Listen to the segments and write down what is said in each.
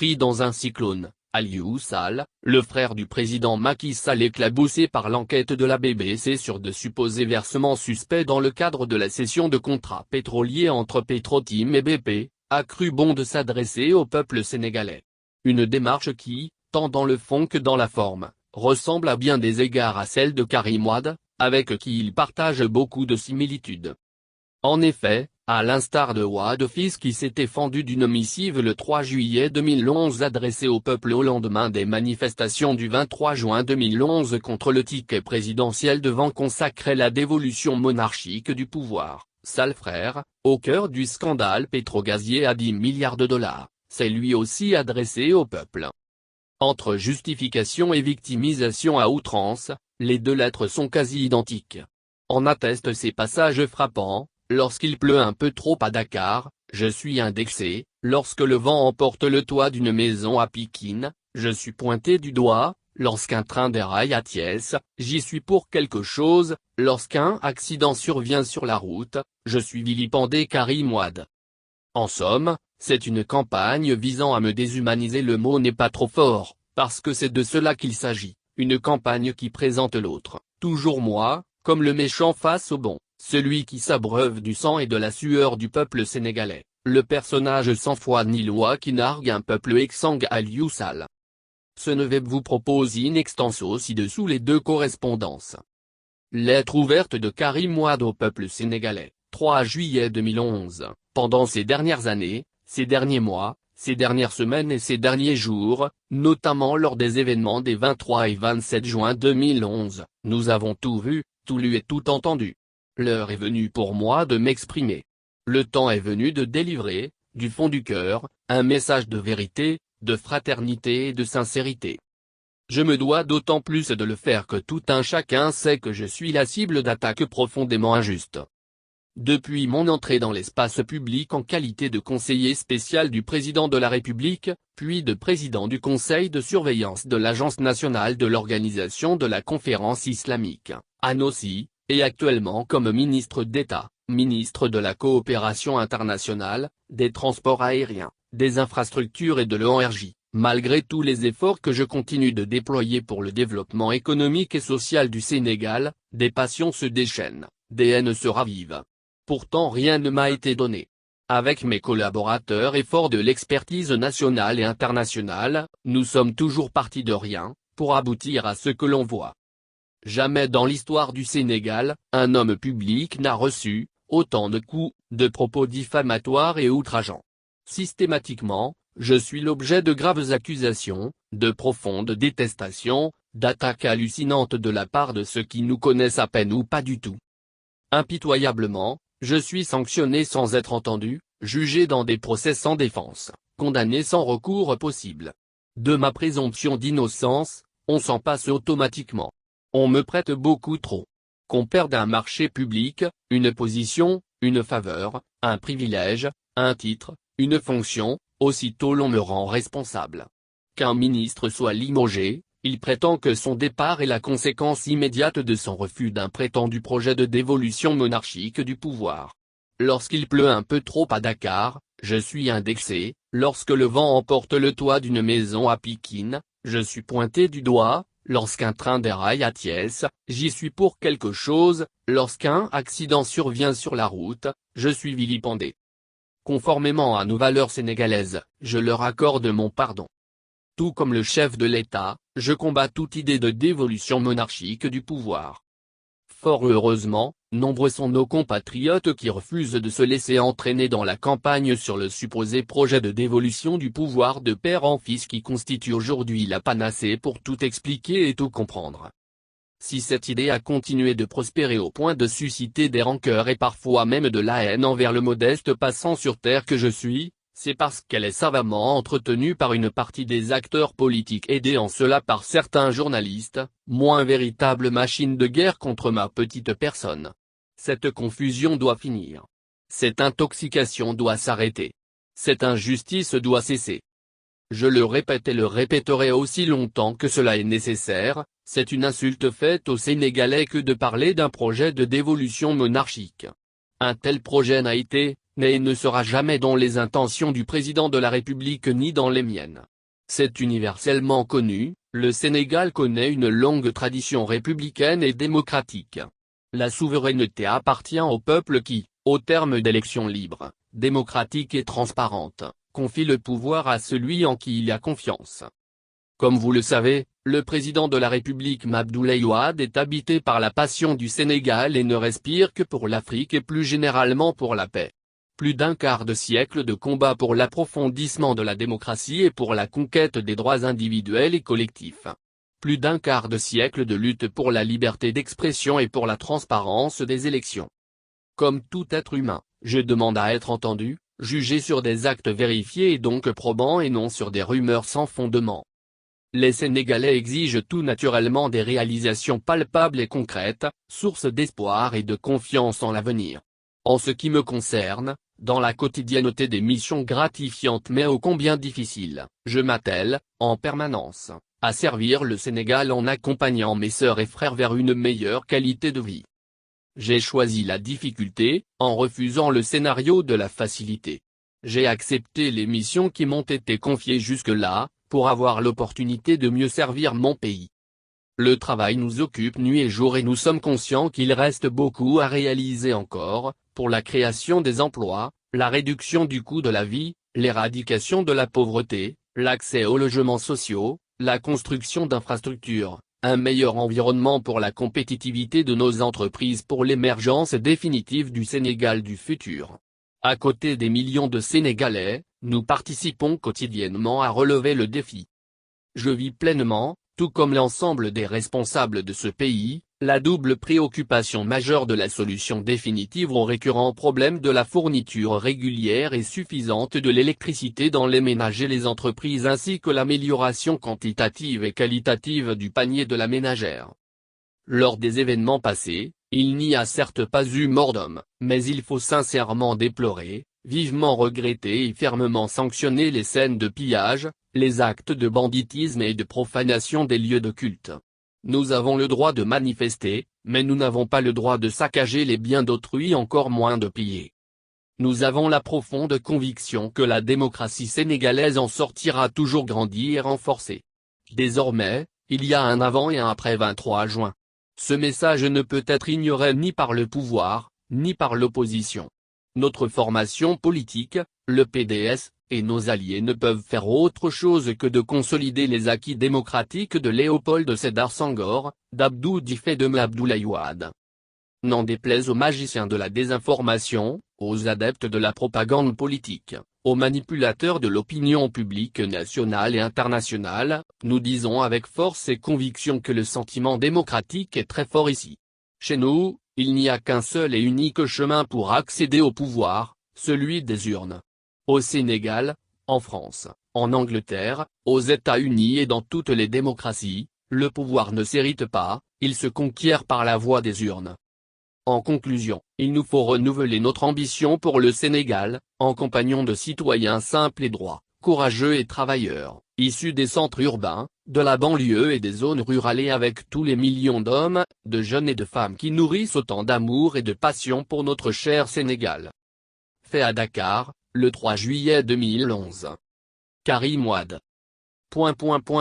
pris dans un cyclone. Aliou Sall, le frère du président Macky Sall éclaboussé par l'enquête de la BBC sur de supposés versements suspects dans le cadre de la cession de contrats pétroliers entre Petrotim et BP, a cru bon de s'adresser au peuple sénégalais. Une démarche qui, tant dans le fond que dans la forme, ressemble à bien des égards à celle de Karim Wade, avec qui il partage beaucoup de similitudes. En effet, à l'instar de Wade fils qui s'était fendu d'une missive le 3 juillet 2011 adressée au peuple au lendemain des manifestations du 23 juin 2011 contre le ticket présidentiel devant consacrer la dévolution monarchique du pouvoir, Sall frère, au cœur du scandale pétrogazier à 10 milliards de dollars, s'est lui aussi adressé au peuple. Entre justification et victimisation à outrance, les deux lettres sont quasi identiques. En attestent ces passages frappants. Lorsqu'il pleut un peu trop à Dakar, je suis indexé, lorsque le vent emporte le toit d'une maison à Pikine, je suis pointé du doigt, lorsqu'un train déraille à Thiès, j'y suis pour quelque chose, lorsqu'un accident survient sur la route, je suis vilipendé Karim Wade. En somme, c'est une campagne visant à me déshumaniser, le mot n'est pas trop fort, parce que c'est de cela qu'il s'agit, une campagne qui présente l'autre, toujours moi, comme le méchant face au bon. Celui qui s'abreuve du sang et de la sueur du peuple sénégalais, le personnage sans foi ni loi qui nargue un peuple exsangue Aliou Sall. Ce neveu vous propose in extenso ci-dessous les deux correspondances. Lettre ouverte de Karim Wade au peuple sénégalais, 3 juillet 2011. Pendant ces dernières années, ces derniers mois, ces dernières semaines et ces derniers jours, notamment lors des événements des 23 et 27 juin 2011, nous avons tout vu, tout lu et tout entendu. L'heure est venue pour moi de m'exprimer. Le temps est venu de délivrer, du fond du cœur, un message de vérité, de fraternité et de sincérité. Je me dois d'autant plus de le faire que tout un chacun sait que je suis la cible d'attaques profondément injustes. Depuis mon entrée dans l'espace public en qualité de conseiller spécial du président de la République, puis de président du conseil de surveillance de l'Agence nationale de l'organisation de la conférence islamique, ANOCI, et actuellement comme ministre d'État, ministre de la coopération internationale, des transports aériens, des infrastructures et de l'ENRJ, malgré tous les efforts que je continue de déployer pour le développement économique et social du Sénégal, des passions se déchaînent, des haines se ravivent. Pourtant rien ne m'a été donné. Avec mes collaborateurs et fort de l'expertise nationale et internationale, nous sommes toujours partis de rien, pour aboutir à ce que l'on voit. Jamais dans l'histoire du Sénégal, un homme public n'a reçu autant de coups, de propos diffamatoires et outrageants. Systématiquement, je suis l'objet de graves accusations, de profonde détestation, d'attaques hallucinantes de la part de ceux qui nous connaissent à peine ou pas du tout. Impitoyablement, je suis sanctionné sans être entendu, jugé dans des procès sans défense, condamné sans recours possible. De ma présomption d'innocence, on s'en passe automatiquement. On me prête beaucoup trop. Qu'on perde un marché public, une position, une faveur, un privilège, un titre, une fonction, aussitôt l'on me rend responsable. Qu'un ministre soit limogé, il prétend que son départ est la conséquence immédiate de son refus d'un prétendu projet de dévolution monarchique du pouvoir. Lorsqu'il pleut un peu trop à Dakar, je suis indexé, lorsque le vent emporte le toit d'une maison à Pikine, je suis pointé du doigt. Lorsqu'un train déraille à Thiès, j'y suis pour quelque chose, lorsqu'un accident survient sur la route, je suis vilipendé. Conformément à nos valeurs sénégalaises, je leur accorde mon pardon. Tout comme le chef de l'État, je combats toute idée de dévolution monarchique du pouvoir. Fort heureusement, nombreux sont nos compatriotes qui refusent de se laisser entraîner dans la campagne sur le supposé projet de dévolution du pouvoir de père en fils qui constitue aujourd'hui la panacée pour tout expliquer et tout comprendre. Si cette idée a continué de prospérer au point de susciter des rancœurs et parfois même de la haine envers le modeste passant sur terre que je suis, c'est parce qu'elle est savamment entretenue par une partie des acteurs politiques aidés en cela par certains journalistes, moins véritables machines de guerre contre ma petite personne. Cette confusion doit finir. Cette intoxication doit s'arrêter. Cette injustice doit cesser. Je le répète et le répéterai aussi longtemps que cela est nécessaire, c'est une insulte faite aux Sénégalais que de parler d'un projet de dévolution monarchique. Un tel projet n'a été, mais ne sera jamais dans les intentions du président de la République ni dans les miennes. C'est universellement connu, le Sénégal connaît une longue tradition républicaine et démocratique. La souveraineté appartient au peuple qui, au terme d'élections libres, démocratiques et transparentes, confie le pouvoir à celui en qui il a confiance. Comme vous le savez, le président de la République Abdoulaye Wade est habité par la passion du Sénégal et ne respire que pour l'Afrique et plus généralement pour la paix. Plus d'un quart de siècle de combat pour l'approfondissement de la démocratie et pour la conquête des droits individuels et collectifs. Plus d'un quart de siècle de lutte pour la liberté d'expression et pour la transparence des élections. Comme tout être humain, je demande à être entendu, jugé sur des actes vérifiés et donc probants et non sur des rumeurs sans fondement. Les Sénégalais exigent tout naturellement des réalisations palpables et concrètes, source d'espoir et de confiance en l'avenir. En ce qui me concerne, dans la quotidienneté des missions gratifiantes mais ô combien difficiles, je m'attelle, en permanence, à servir le Sénégal en accompagnant mes sœurs et frères vers une meilleure qualité de vie. J'ai choisi la difficulté, en refusant le scénario de la facilité. J'ai accepté les missions qui m'ont été confiées jusque-là, pour avoir l'opportunité de mieux servir mon pays. Le travail nous occupe nuit et jour et nous sommes conscients qu'il reste beaucoup à réaliser encore, pour la création des emplois, la réduction du coût de la vie, l'éradication de la pauvreté, l'accès aux logements sociaux, la construction d'infrastructures, un meilleur environnement pour la compétitivité de nos entreprises pour l'émergence définitive du Sénégal du futur. À côté des millions de Sénégalais, nous participons quotidiennement à relever le défi. Je vis pleinement, tout comme l'ensemble des responsables de ce pays, la double préoccupation majeure de la solution définitive au récurrent problème de la fourniture régulière et suffisante de l'électricité dans les ménages et les entreprises ainsi que l'amélioration quantitative et qualitative du panier de la ménagère. Lors des événements passés, il n'y a certes pas eu mort d'homme, mais il faut sincèrement déplorer, vivement regretter et fermement sanctionner les scènes de pillage, les actes de banditisme et de profanation des lieux de culte. Nous avons le droit de manifester, mais nous n'avons pas le droit de saccager les biens d'autrui, encore moins de piller. Nous avons la profonde conviction que la démocratie sénégalaise en sortira toujours grandie et renforcée. Désormais, il y a un avant et un après 23 juin. Ce message ne peut être ignoré ni par le pouvoir, ni par l'opposition. Notre formation politique, le PDS, et nos alliés ne peuvent faire autre chose que de consolider les acquis démocratiques de Léopold Sédar Senghor, d'Abdou Diouf et de Abdoulaye Wade. N'en déplaise aux magiciens de la désinformation, aux adeptes de la propagande politique, aux manipulateurs de l'opinion publique nationale et internationale, nous disons avec force et conviction que le sentiment démocratique est très fort ici. Chez nous, il n'y a qu'un seul et unique chemin pour accéder au pouvoir, celui des urnes. Au Sénégal, en France, en Angleterre, aux États-Unis et dans toutes les démocraties, le pouvoir ne s'hérite pas, il se conquiert par la voie des urnes. En conclusion, il nous faut renouveler notre ambition pour le Sénégal, en compagnon de citoyens simples et droits, courageux et travailleurs, issus des centres urbains, de la banlieue et des zones rurales et avec tous les millions d'hommes, de jeunes et de femmes qui nourrissent autant d'amour et de passion pour notre cher Sénégal. Fait à Dakar, le 3 juillet 2011. Karim Wade.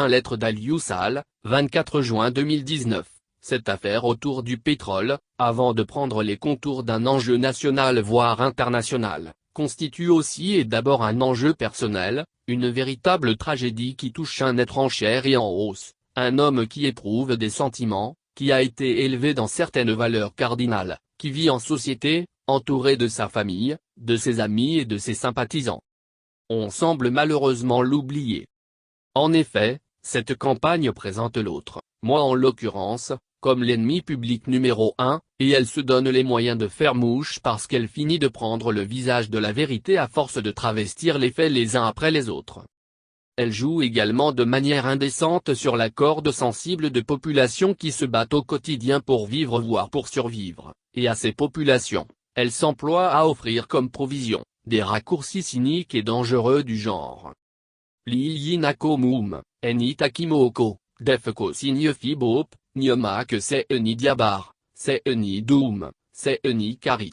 Lettre d'Aliou Sall, 24 juin 2019. Cette affaire autour du pétrole, avant de prendre les contours d'un enjeu national voire international, constitue aussi et d'abord un enjeu personnel, une véritable tragédie qui touche un être en chair et en os, un homme qui éprouve des sentiments, qui a été élevé dans certaines valeurs cardinales, qui vit en société, entouré de sa famille, de ses amis et de ses sympathisants. On semble malheureusement l'oublier. En effet, cette campagne présente l'autre, moi en l'occurrence, comme l'ennemi public numéro 1, et elle se donne les moyens de faire mouche parce qu'elle finit de prendre le visage de la vérité à force de travestir les faits les uns après les autres. Elle joue également de manière indécente sur la corde sensible de populations qui se battent au quotidien pour vivre voire pour survivre, et à ces populations, elle s'emploie à offrir comme provision, des raccourcis cyniques et dangereux du genre. Liyinako moum, eni takimoko, defko signe fibop, Nyoma que c'est ni diabar, c'est ni doum, c'est ni karit.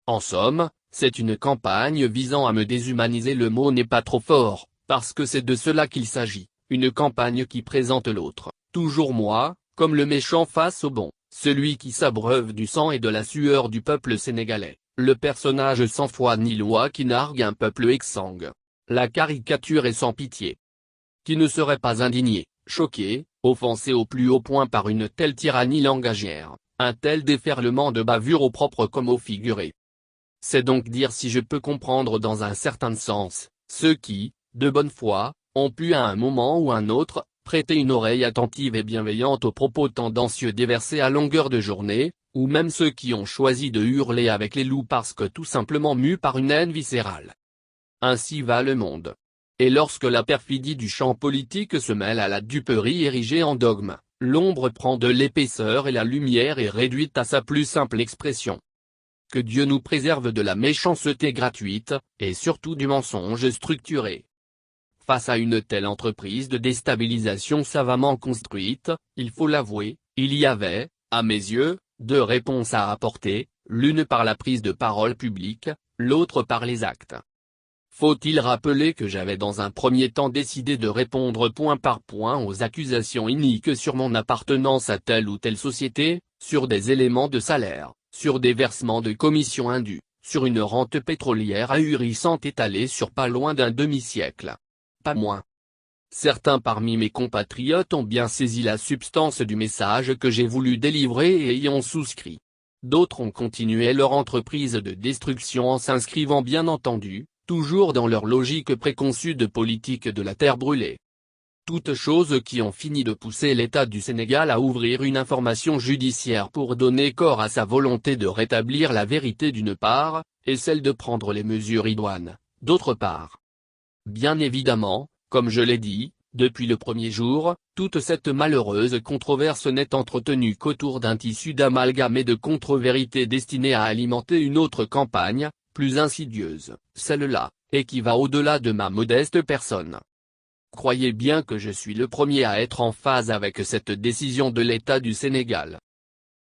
En somme, c'est une campagne visant à me déshumaniser. Le mot n'est pas trop fort, parce que c'est de cela qu'il s'agit, une campagne qui présente l'autre, toujours moi, comme le méchant face au bon, celui qui s'abreuve du sang et de la sueur du peuple sénégalais, le personnage sans foi ni loi qui nargue un peuple exsangue. La caricature est sans pitié. Qui ne serait pas indigné, choqué, offensé au plus haut point par une telle tyrannie langagière, un tel déferlement de bavure au propre comme au figuré? C'est donc dire si je peux comprendre dans un certain sens, ceux qui, de bonne foi, ont pu à un moment ou un autre, prêter une oreille attentive et bienveillante aux propos tendancieux déversés à longueur de journée, ou même ceux qui ont choisi de hurler avec les loups parce que tout simplement mus par une haine viscérale. Ainsi va le monde. Et lorsque la perfidie du champ politique se mêle à la duperie érigée en dogme, l'ombre prend de l'épaisseur et la lumière est réduite à sa plus simple expression. Que Dieu nous préserve de la méchanceté gratuite, et surtout du mensonge structuré. Face à une telle entreprise de déstabilisation savamment construite, il faut l'avouer, il y avait, à mes yeux, deux réponses à apporter, l'une par la prise de parole publique, l'autre par les actes. Faut-il rappeler que j'avais dans un premier temps décidé de répondre point par point aux accusations iniques sur mon appartenance à telle ou telle société, sur des éléments de salaire, sur des versements de commissions indues, sur une rente pétrolière ahurissante étalée sur pas loin d'un demi-siècle. Pas moins. Certains parmi mes compatriotes ont bien saisi la substance du message que j'ai voulu délivrer et y ont souscrit. D'autres ont continué leur entreprise de destruction en s'inscrivant bien entendu, toujours dans leur logique préconçue de politique de la terre brûlée. Toutes choses qui ont fini de pousser l'État du Sénégal à ouvrir une information judiciaire pour donner corps à sa volonté de rétablir la vérité d'une part, et celle de prendre les mesures idoines, d'autre part. Bien évidemment, comme je l'ai dit, depuis le premier jour, toute cette malheureuse controverse n'est entretenue qu'autour d'un tissu d'amalgame et de contre-vérités destiné à alimenter une autre campagne, plus insidieuse, celle-là, et qui va au-delà de ma modeste personne. Croyez bien que je suis le premier à être en phase avec cette décision de l'État du Sénégal.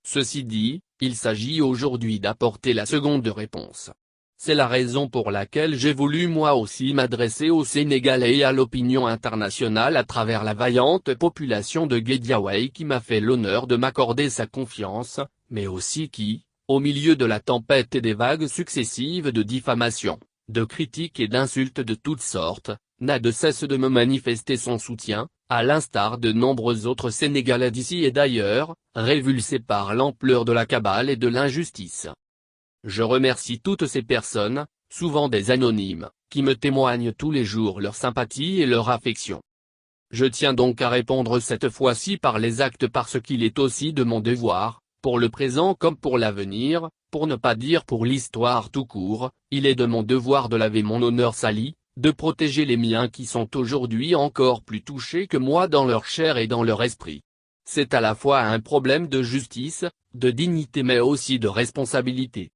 Ceci dit, il s'agit aujourd'hui d'apporter la seconde réponse. C'est la raison pour laquelle j'ai voulu moi aussi m'adresser aux Sénégalais et à l'opinion internationale à travers la vaillante population de Guédiawaye qui m'a fait l'honneur de m'accorder sa confiance, mais aussi qui, au milieu de la tempête et des vagues successives de diffamations, de critiques et d'insultes de toutes sortes, n'a de cesse de me manifester son soutien, à l'instar de nombreux autres Sénégalais d'ici et d'ailleurs, révulsés par l'ampleur de la cabale et de l'injustice. Je remercie toutes ces personnes, souvent des anonymes, qui me témoignent tous les jours leur sympathie et leur affection. Je tiens donc à répondre cette fois-ci par les actes parce qu'il est aussi de mon devoir, pour le présent comme pour l'avenir, pour ne pas dire pour l'histoire tout court, il est de mon devoir de laver mon honneur sali, de protéger les miens qui sont aujourd'hui encore plus touchés que moi dans leur chair et dans leur esprit. C'est à la fois un problème de justice, de dignité mais aussi de responsabilité.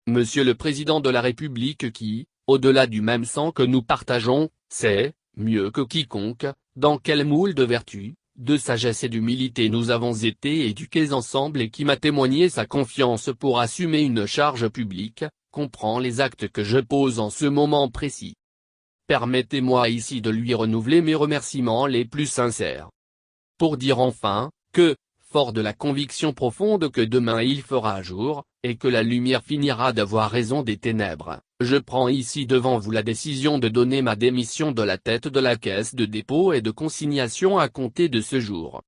Monsieur le Président de la République qui, au-delà du même sang que nous partageons, sait, mieux que quiconque, dans quel moule de vertu, de sagesse et d'humilité nous avons été éduqués ensemble et qui m'a témoigné sa confiance pour assumer une charge publique, comprend les actes que je pose en ce moment précis. Permettez-moi ici de lui renouveler mes remerciements les plus sincères. Pour dire enfin, que, fort de la conviction profonde que demain il fera jour, et que la lumière finira d'avoir raison des ténèbres, je prends ici devant vous la décision de donner ma démission de la tête de la Caisse de dépôt et de consignation à compter de ce jour.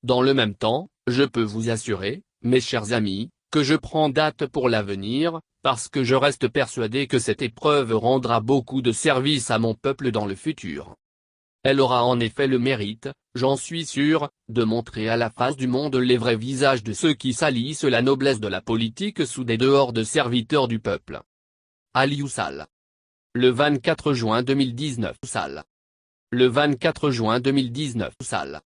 Dans le même temps, je peux vous assurer, mes chers amis, que je prends date pour l'avenir, parce que je reste persuadé que cette épreuve rendra beaucoup de service à mon peuple dans le futur. Elle aura en effet le mérite, j'en suis sûr, de montrer à la face du monde les vrais visages de ceux qui salissent la noblesse de la politique sous des dehors de serviteurs du peuple. Aliou Sall. Le 24 juin 2019 Sall. Le 24 juin 2019 Sall.